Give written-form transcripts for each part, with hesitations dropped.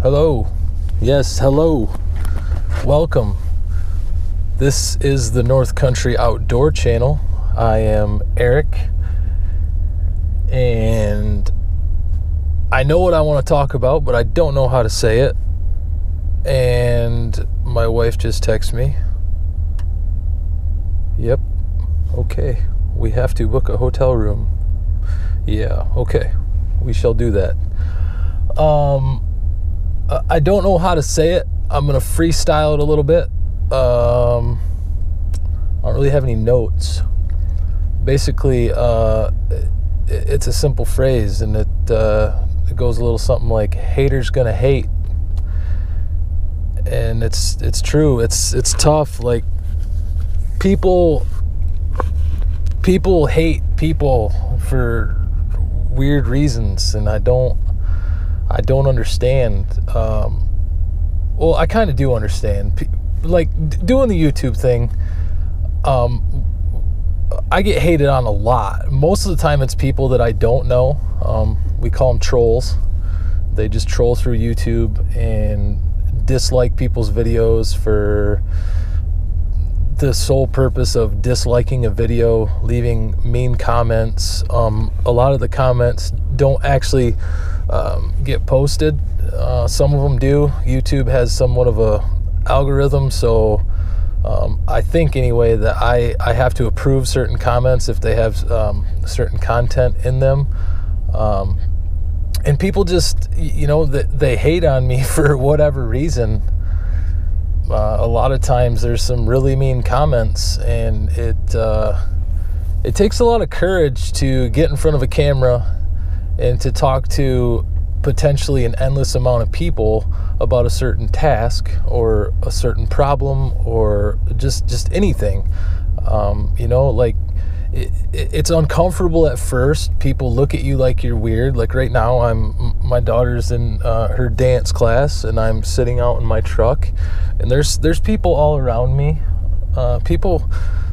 Hello. Yes, hello. Welcome. This is the North Country Outdoor Channel. I am Eric, and I know what I want to talk about, but I don't know how to say it. And my wife just texted me. Yep. Okay. We have to book a hotel room. Yeah, okay. We shall do that. I don't know how to say it. I'm going to freestyle it a little bit. I don't really have any notes. Basically, it's a simple phrase, and it goes a little something like, haters gonna hate. And it's true. It's tough. Like, people hate people for weird reasons, and I don't understand. Well, I kind of do understand. Like, doing the YouTube thing, I get hated on a lot. Most of the time it's people that I don't know. We call them trolls. They just troll through YouTube and dislike people's videos for the sole purpose of disliking a video, leaving mean comments. A lot of the comments don't actually get posted. Some of them do. YouTube has somewhat of a algorithm, so I think anyway that I have to approve certain comments if they have certain content in them. And people just, they hate on me for whatever reason. A lot of times there's some really mean comments, and it takes a lot of courage to get in front of a camera and to talk to potentially an endless amount of people about a certain task or a certain problem or just anything. It's uncomfortable at first. People look at you like you're weird. Like right now, my daughter's in her dance class, and I'm sitting out in my truck, and there's people all around me.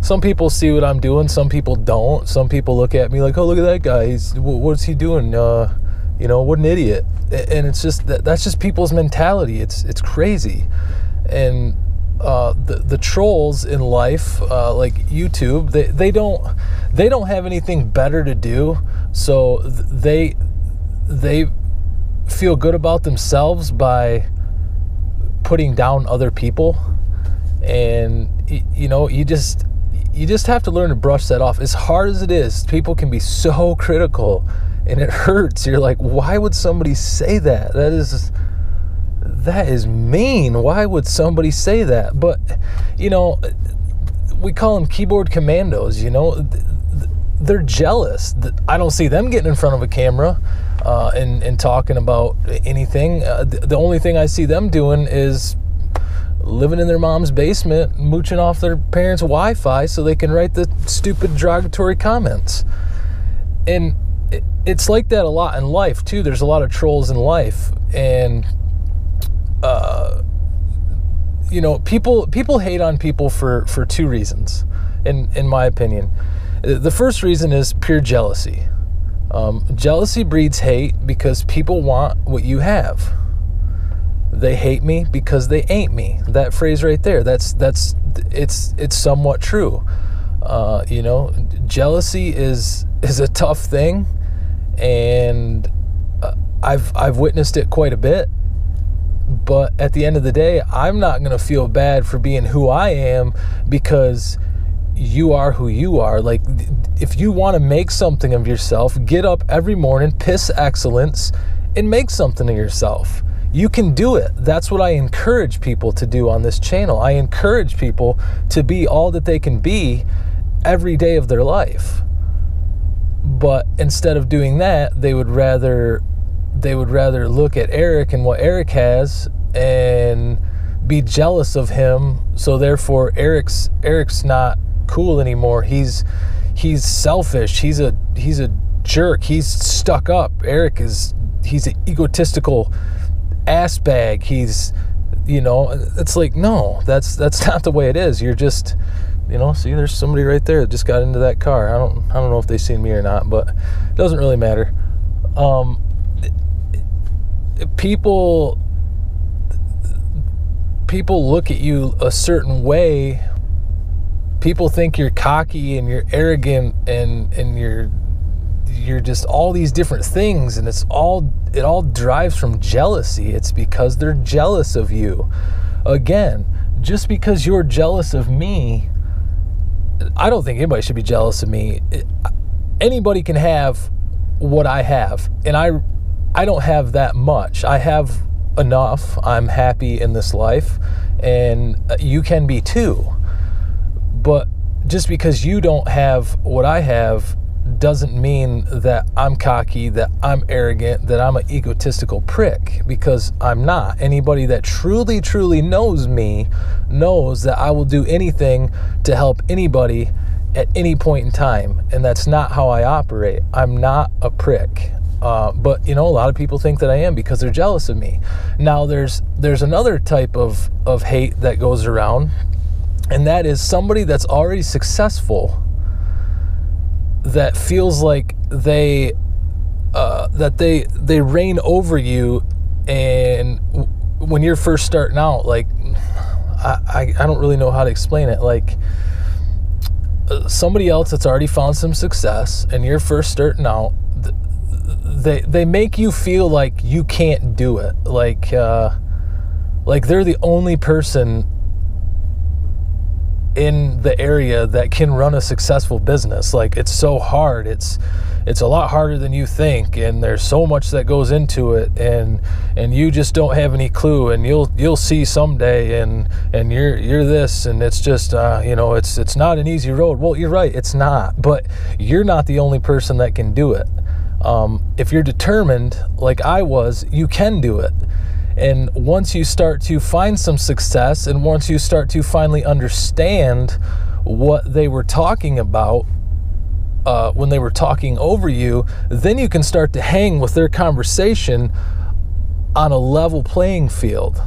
Some people see what I'm doing, some people don't. Some people look at me like, oh, look at that guy. What's he doing? What an idiot. And it's just that's just people's mentality. It's crazy. And the trolls in life, like YouTube, they don't have anything better to do, so they feel good about themselves by putting down other people. And you just have to learn to brush that off. As hard as it is, people can be so critical, and it hurts. You're like, why would somebody say that? That is mean. Why would somebody say that? But, we call them keyboard commandos, they're jealous. I don't see them getting in front of a camera and talking about anything. The only thing I see them doing is living in their mom's basement, mooching off their parents' Wi-Fi so they can write the stupid derogatory comments. And it's like that a lot in life, too. There's a lot of trolls in life, and people hate on people for two reasons, in my opinion. The first reason is pure jealousy. Jealousy breeds hate because people want what you have. They hate me because they ain't me. That phrase right there, it's somewhat true. Jealousy is a tough thing, and I've witnessed it quite a bit. But at the end of the day, I'm not going to feel bad for being who I am because you are who you are. Like, if you want to make something of yourself, get up every morning, piss excellence, and make something of yourself. You can do it. That's what I encourage people to do on this channel. I encourage people to be all that they can be every day of their life. But instead of doing that, they would rather look at Eric and what Eric has and be jealous of him. So therefore, Eric's not cool anymore. He's selfish. He's a jerk. He's stuck up. He's an egotistical ass bag. It's like, no, that's not the way it is. You're just, see, there's somebody right there that just got into that car. I don't know if they seen me or not, but it doesn't really matter. People people look at you a certain way. People think you're cocky and you're arrogant and you're just all these different things, and it all drives from jealousy. It's because they're jealous of you. Again, just because you're jealous of me, I don't think anybody should be jealous of me. Anybody can have what I have, and I don't have that much. I have enough. I'm happy in this life, and you can be too. But just because you don't have what I have doesn't mean that I'm cocky, that I'm arrogant, that I'm an egotistical prick, because I'm not. Anybody that truly, truly knows me knows that I will do anything to help anybody at any point in time, and that's not how I operate. I'm not a prick. But a lot of people think that I am because they're jealous of me. Now there's another type of hate that goes around, and that is somebody that's already successful that feels like they reign over you, and when you're first starting out, like I don't really know how to explain it. Like somebody else that's already found some success, and you're first starting out, they make you feel like you can't do it. Like they're the only person in the area that can run a successful business. Like, it's so hard. It's a lot harder than you think, and there's so much that goes into it, and you just don't have any clue, and you'll see someday, and you're this, and it's just it's not an easy road. Well, you're right, it's not, but you're not the only person that can do it. If you're determined like I was, you can do it. And once you start to find some success, and once you start to finally understand what they were talking about when they were talking over you, then you can start to hang with their conversation on a level playing field.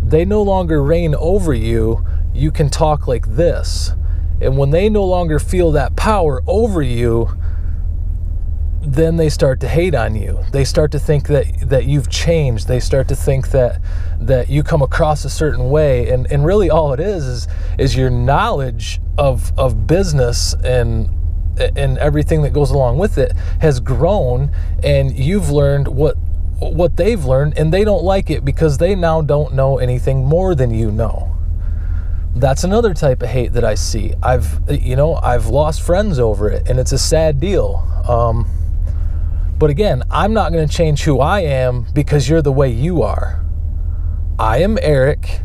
They no longer reign over you. You can talk like this. And when they no longer feel that power over you, then they start to hate on you. They start to think that you've changed. They start to think that you come across a certain way. And really all it is your knowledge of business and everything that goes along with it has grown, and you've learned what they've learned, and they don't like it because they now don't know anything more than you know. That's another type of hate that I see. I've lost friends over it, and it's a sad deal. But again, I'm not going to change who I am because you're the way you are. I am Eric.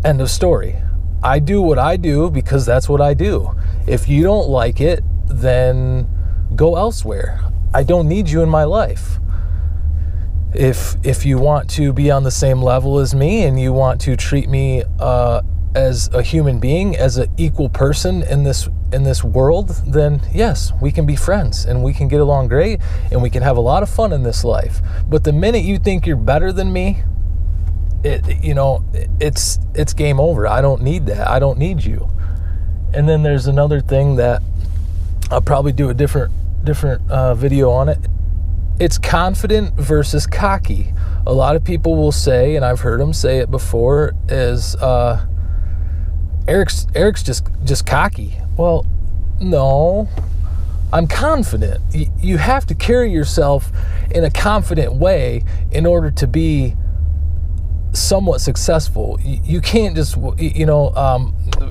End of story. I do what I do because that's what I do. If you don't like it, then go elsewhere. I don't need you in my life. If you want to be on the same level as me, and you want to treat me as a human being, as an equal person in this world, then yes, we can be friends, and we can get along great, and we can have a lot of fun in this life. But the minute you think you're better than me, it's game over. I don't need that. I don't need you. And then there's another thing that I'll probably do a different video on it. It's confident versus cocky. A lot of people will say, and I've heard them say it before, is Eric's just cocky. Well, no, I'm confident. You have to carry yourself in a confident way in order to be somewhat successful. You can't just,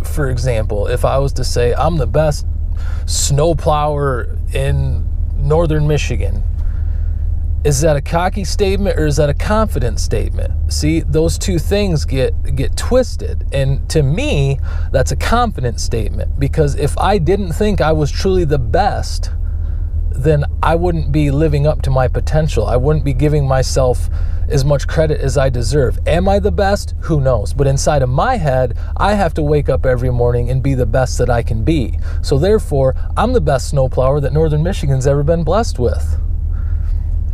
for example, if I was to say I'm the best snowplower in northern Michigan, is that a cocky statement or is that a confident statement? See, those two things get twisted. And to me, that's a confident statement, because if I didn't think I was truly the best, then I wouldn't be living up to my potential. I wouldn't be giving myself as much credit as I deserve. Am I the best? Who knows? But inside of my head, I have to wake up every morning and be the best that I can be. So therefore, I'm the best snowplower that Northern Michigan's ever been blessed with.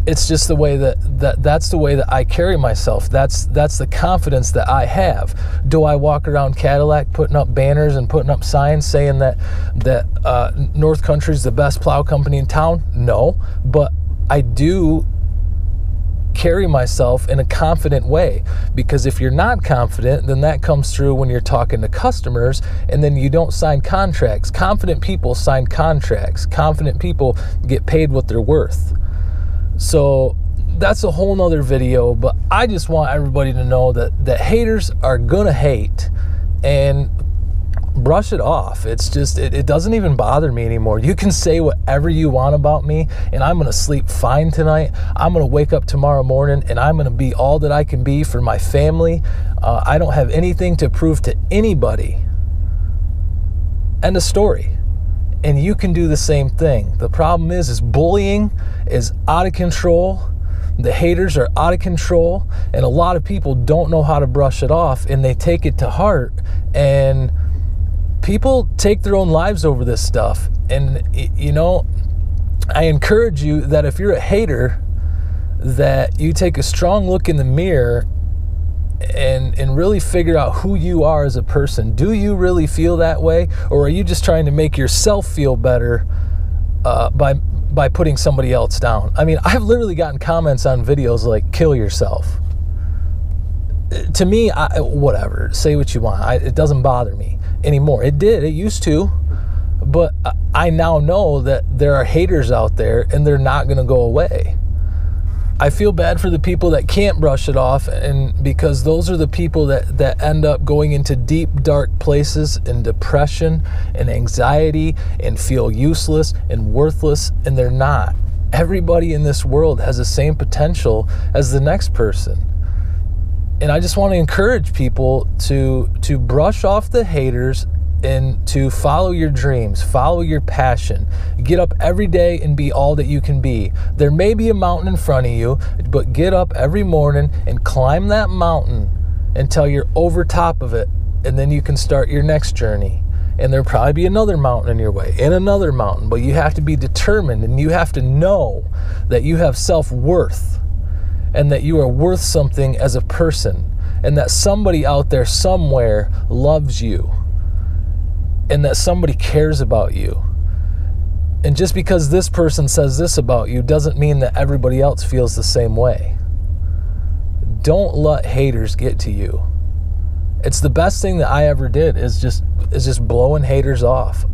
It's just the way that's the way that I carry myself. That's the confidence that I have. Do I walk around Cadillac putting up banners and putting up signs saying that North Country's the best plow company in town? No, but I do carry myself in a confident way, because if you're not confident, then that comes through when you're talking to customers, and then you don't sign contracts. Confident people sign contracts. Confident people get paid what they're worth. So that's a whole nother video, but I just want everybody to know that haters are gonna hate, and brush it off. It's just, it doesn't even bother me anymore. You can say whatever you want about me, and I'm gonna sleep fine tonight. I'm gonna wake up tomorrow morning, and I'm gonna be all that I can be for my family. I don't have anything to prove to anybody. End of story. And you can do the same thing. The problem is bullying is out of control. The haters are out of control, and a lot of people don't know how to brush it off, and they take it to heart, and people take their own lives over this stuff. And, you know, I encourage you that if you're a hater, that you take a strong look in the mirror and really figure out who you are as a person. Do you really feel that way? Or are you just trying to make yourself feel better by putting somebody else down? I mean, I've literally gotten comments on videos like, kill yourself. To me, whatever, say what you want. It doesn't bother me anymore. It used to, but I now know that there are haters out there, and they're not going to go away. I feel bad for the people that can't brush it off, and because those are the people that end up going into deep, dark places and depression and anxiety and feel useless and worthless, and they're not. Everybody in this world has the same potential as the next person. And I just want to encourage people to brush off the haters and to follow your dreams, follow your passion. Get up every day and be all that you can be. There may be a mountain in front of you, but get up every morning and climb that mountain until you're over top of it, and then you can start your next journey. And there'll probably be another mountain in your way, and another mountain, but you have to be determined, and you have to know that you have self-worth, and that you are worth something as a person, and that somebody out there somewhere loves you, and that somebody cares about you. And just because this person says this about you doesn't mean that everybody else feels the same way. Don't let haters get to you. It's the best thing that I ever did is just blowing haters off.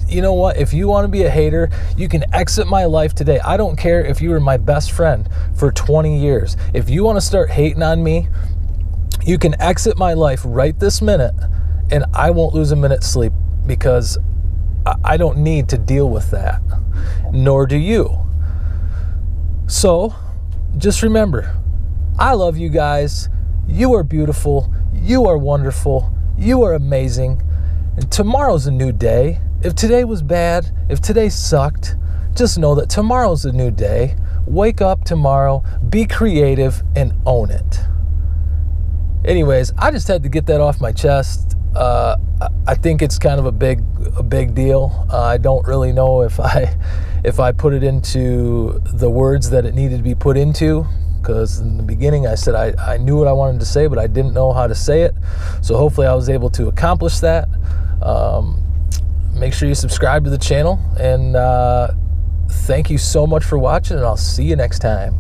You know what? If you want to be a hater, you can exit my life today. I don't care if you were my best friend for 20 years. If you want to start hating on me, you can exit my life right this minute, and I won't lose a minute's sleep, because I don't need to deal with that. Nor do you. So just remember, I love you guys. You are beautiful. You are wonderful. You are amazing. And tomorrow's a new day. If today was bad, if today sucked, just know that tomorrow's a new day. Wake up tomorrow, be creative, and own it. Anyways, I just had to get that off my chest. I think it's kind of a big deal. I don't really know if I put it into the words that it needed to be put into, because in the beginning I said I knew what I wanted to say, but I didn't know how to say it. So hopefully I was able to accomplish that. Make sure you subscribe to the channel, and thank you so much for watching, and I'll see you next time.